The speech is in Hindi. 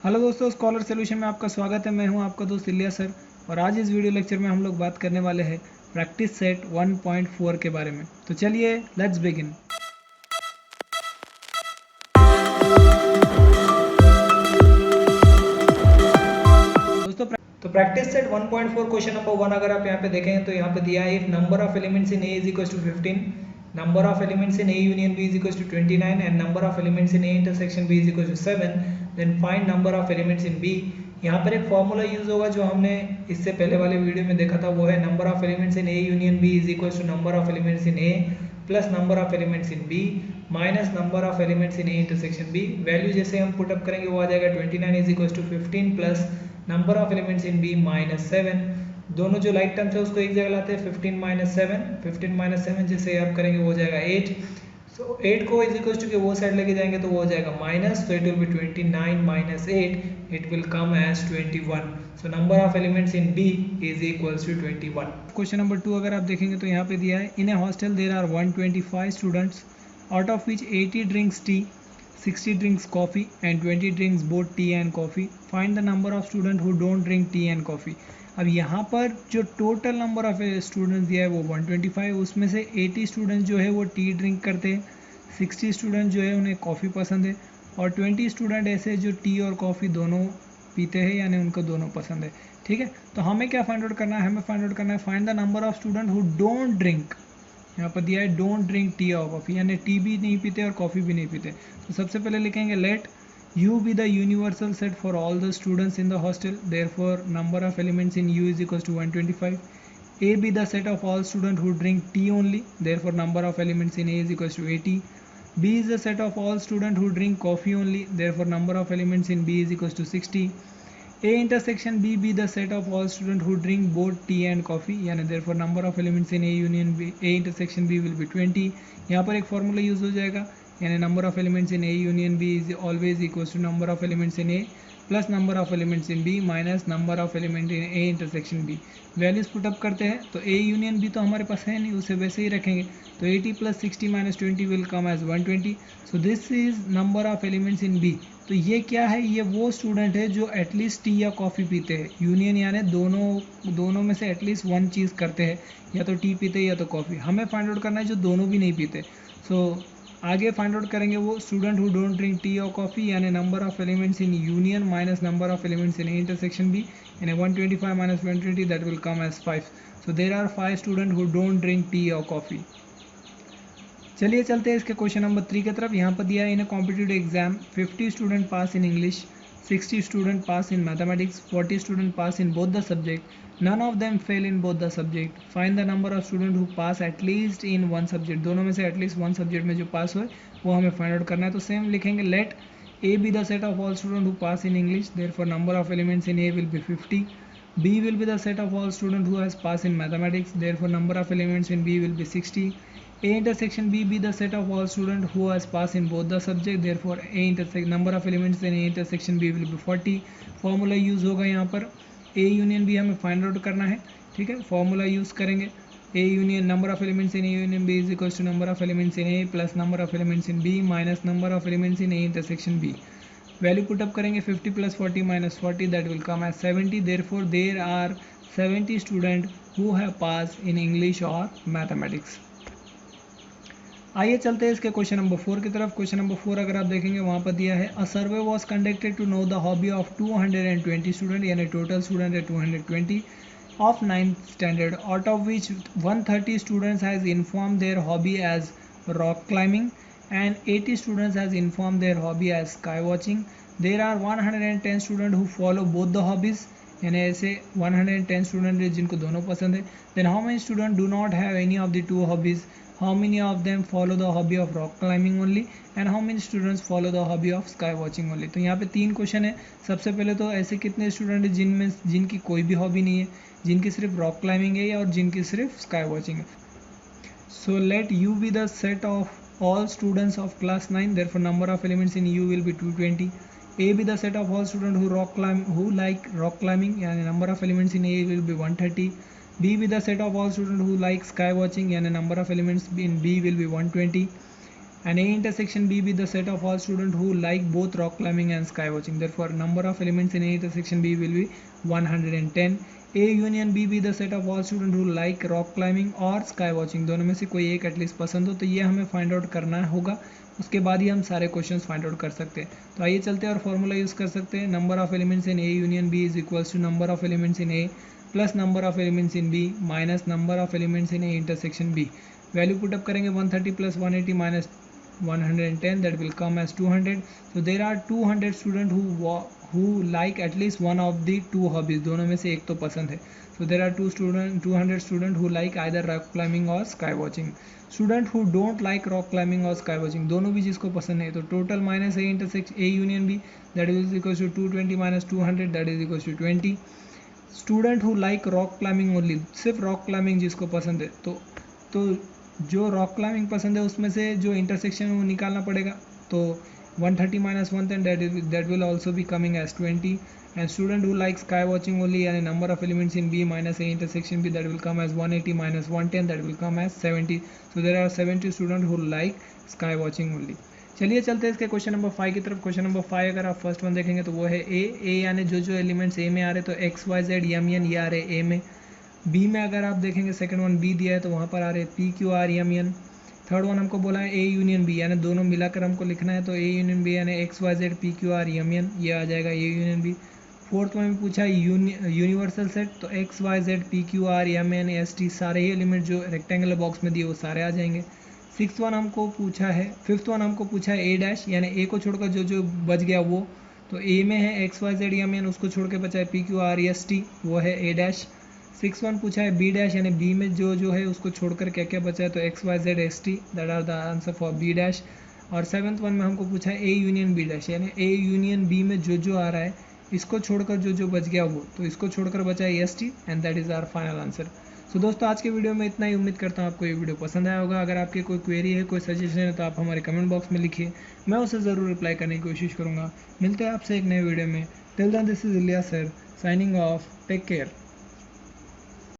हेलो दोस्तों, स्कॉलर सॉल्यूशन में आपका स्वागत है। मैं हूं आपका दोस्त इलिया सर और आज इस वीडियो लेक्चर में हम लोग बात करने वाले हैं प्रैक्टिस सेट 1.4 के बारे में। तो चलिए लेट्स बिगिन। दोस्तों तो प्रैक्टिस सेट 1.4 क्वेश्चन नंबर 1 अगर आप यहाँ पे देखें तो यहाँ पे दिया है if number of elements in A is equal to 15, number of elements in A union B is equals to 29 and number of elements in A intersection B is equals to 7, then find number of elements in B। यहाँ पर एक फॉर्मूला यूज होगा जो हमने इससे पहले वाले वीडियो में देखा था, वो है number of elements in A union B is equals to number of elements in A plus number of elements in B minus number of elements in A intersection B। Value जैसे हम पुट अप करेंगे वो आ जाएगा 29 is equals to 15 plus number of elements in B minus 7। दोनों जो लाइक टर्म्स है उसको एक जगह लाते हैं, 15 माइनस 7 जैसे आप करेंगे वो हो जाएगा 8। सो 8 को इज इक्वल टू के वो साइड लेके जाएंगे तो वो हो जाएगा माइनस, तो it will be 29 minus 8, it will come as 21। So number of elements in B is equals to 21। Question number 2 अगर आप देखेंगे तो यहाँ पे दिया है in a hostel there are 125 students out of which 80 drinks tea, 60 drinks coffee and 20 drinks both tea and coffee. Find the number of students who don't drink tea and coffee. अब यहाँ पर जो टोटल नंबर ऑफ स्टूडेंट्स दिया है वो 125, उसमें से 80 स्टूडेंट्स जो है वो टी ड्रिंक करते हैं, 60 स्टूडेंट जो है उन्हें कॉफ़ी पसंद है और 20 स्टूडेंट ऐसे जो टी और कॉफ़ी दोनों पीते हैं यानी उनको दोनों पसंद है। ठीक है, तो हमें क्या फाइंड आउट करना है? हमें फाइंड आउट करना है find the number of student who don't drink. यहाँ पर दिया है डोंट ड्रिंक टी और कॉफ़ी, यानी टी भी नहीं पीते और कॉफ़ी भी नहीं पीते। तो सबसे पहले लिखेंगे late U be the universal set for all the students in the hostel, therefore number of elements in U is equals to 125. A be the set of all students who drink tea only, therefore number of elements in A is equals to 80. B is the set of all students who drink coffee only, therefore number of elements in B is equals to 60. A intersection B be the set of all students who drink both tea and coffee, यानी therefore number of elements in A union B, A intersection B will be 20। यहाँ पर एक फॉर्मूला यूज हो जाएगा, यानी number of elements in A union B is always equals to number of elements in A plus number of elements in B minus number of element in A intersection B. Values put up करते हैं तो ए यूनियन बी तो हमारे पास है नहीं, उसे वैसे ही रखेंगे, तो 80 plus 60 minus 20 will come as 120। So this is number of elements in B. तो ये क्या है? ये वो स्टूडेंट है जो एटलीस्ट टी या कॉफ़ी पीते हैं। यूनियन यानी दोनों में से एटलीस्ट वन चीज़ करते हैं, या तो टी पीते या तो कॉफ़ी। हमें फाइंड आउट करना है जो दोनों भी नहीं पीते। सो आगे फाइंड आउट करेंगे वो student who don't drink tea और कॉफ़ी, यानी number of elements in union minus number of elements in intersection B, यानी 125 minus 120 that will come as 5। So there are 5 student who don't drink tea और कॉफ़ी। चलिए चलते हैं इसके क्वेश्चन नंबर 3 की तरफ। यहाँ पर दिया है in a competitive exam 50 student pass in English, 60 students pass in mathematics, 40 students pass in both the subject, none of them fail in both the subject. Find the number of students who pass at least in one subject. दोनों में से एटलीस्ट वन सब्जेक्ट में जो पास हुए वो हमें फाइंड आउट करना है। तो सेम लिखेंगे late A be the set of all students who pass in English, therefore number of elements in A will be 50. B will be the set of all students who has passed in mathematics, therefore number of elements in B will be 60. A intersection B be the set of all students who has passed in both the subject, therefore number of elements in A intersection B will be 40। Formula use होगा यहाँ पर A यूनियन B हमें फाइंड आउट करना है। ठीक है, फॉर्मूला यूज़ करेंगे A union number of elements in A union B is equals to number of elements in A plus number of elements in B minus number of elements in A intersection B। Value put up करेंगे 50 plus 40 minus 40 that will come as 70। Therefore there are 70 student who have pass in English और मैथमेटिक्स। आइए चलते हैं इसके क्वेश्चन नंबर 4 की तरफ। क्वेश्चन नंबर 4 अगर आप देखेंगे वहाँ पर दिया है a survey was conducted to know the hobby of 220 student, यानी टोटल स्टूडेंट है 220 of 9th standard, out of which 130 students has inform their hobby as rock climbing and 80 students has inform their hobby as sky watching. There are 110 student who follow both the hobbies, यानी ऐसे 110 स्टूडेंट है जिनको दोनों पसंद है। Then how many student do not have any of the two hobbies, how many of them follow the hobby of rock climbing only and how many students follow the hobby of sky watching only। तो यहाँ पे 3 क्वेश्चन है। सबसे पहले तो ऐसे कितने स्टूडेंट हैं जिनकी कोई भी हॉबी नहीं है, जिनकी सिर्फ रॉक क्लाइंबिंग है और जिनकी सिर्फ स्काई वॉचिंग है। So let you be the set of all students of class 9, therefore number of elements in U will be 220. A be the set of all students who like rock climbing, यानी number of elements in A will be 130. B be the set of all students who like sky watching, यानी number of elements in B will be 120. and A intersection B be the set of all students who like both rock climbing and sky watching. Therefore, number of elements in A intersection B will be 110. A union B be the set of all students who like rock climbing और sky watching. दोनों में से कोई एक एटलीस्ट पसंद हो, तो ये हमें फाइंड आउट करना होगा, उसके बाद ही हम सारे क्वेश्चंस फाइंड आउट कर सकते हैं. तो आइए चलते हैं और फॉर्मूला यूज़ कर सकते हैं. Number of elements in A union B is equals to number of elements in A plus number of elements in B minus number of elements in A intersection B. Value put up करेंगे 130 plus 180 minus 110, that will come as 200. So there are 200 students who like at least one of the two hobbies. दोनों में से एक तो पसंद है. So there are 200 students who like either rock climbing or sky watching. Student who don't like rock climbing or sky watching, दोनों भी जिसको पसंद है, तो total minus A intersection A union B, that is equals to 220 minus 200, that is equals to 20. Student who like rock climbing only, सिर्फ rock climbing जिसको पसंद है, तो जो रॉक क्लाइंबिंग पसंद है उसमें से जो इंटरसेक्शन वो निकालना पड़ेगा. तो 130 minus 110, that will also be coming as 20. And student who like sky watching only यानी number of elements in B minus A intersection B, that will come as 180 minus 110, that will come as 70. So there are 70 student who like sky watching only. चलिए चलते हैं इसके क्वेश्चन नंबर 5 की तरफ. क्वेश्चन नंबर 5 अगर आप फर्स्ट वन देखेंगे तो वो है ए यानी जो एलिमेंट्स ए में आ रहे, तो X Y Z M N ये आ रहे ए में. बी में अगर आप देखेंगे सेकंड वन बी दिया है, तो वहाँ पर आ रहे P Q R M N. Third one हमको बोला है ए यूनियन बी यानी दोनों मिलाकर हमको लिखना है, तो ए यूनियन बी यानी X Y Z P Q R M N ये आ जाएगा A union B. Fourth one में पूछा है यूनिवर्सल सेट, तो X Y Z P Q R M N S T सारे ही एलिमेंट जो रेक्टेंगुलर बॉक्स में दिए वो सारे आ जाएंगे. फिफ्थ वन हमको पूछा है ए डैश यानी ए को छोड़कर जो बच गया वो, तो ए में है X Y Z M N, उसको छोड़ के बचा है P Q R S T, वो है ए डैश. 6 पूछा है बी डैश यानी बी में जो है उसको छोड़कर क्या क्या बचा है, तो X Y Z S T, that are the answer for B dash. और 7th वन में हमको पूछा है ए यूनियन बी डैश यानी ए यूनियन बी में जो आ रहा है इसको छोड़कर जो बच गया वो, तो इसको छोड़कर बचा है S T, and that is our final answer. So दोस्तों आज के वीडियो में इतना ही. उम्मीद करता हूँ आपको ये वीडियो पसंद आया होगा. अगर आपकी कोई क्वेरी है, कोई सजेशन है, तो आप हमारे कमेंट बॉक्स में लिखिए, मैं उसे ज़रूर रिप्लाई करने की कोशिश करूँगा. मिलते हैं आपसे एक नए वीडियो में. टिल देन दिस इज इलिया sir signing off. Take care.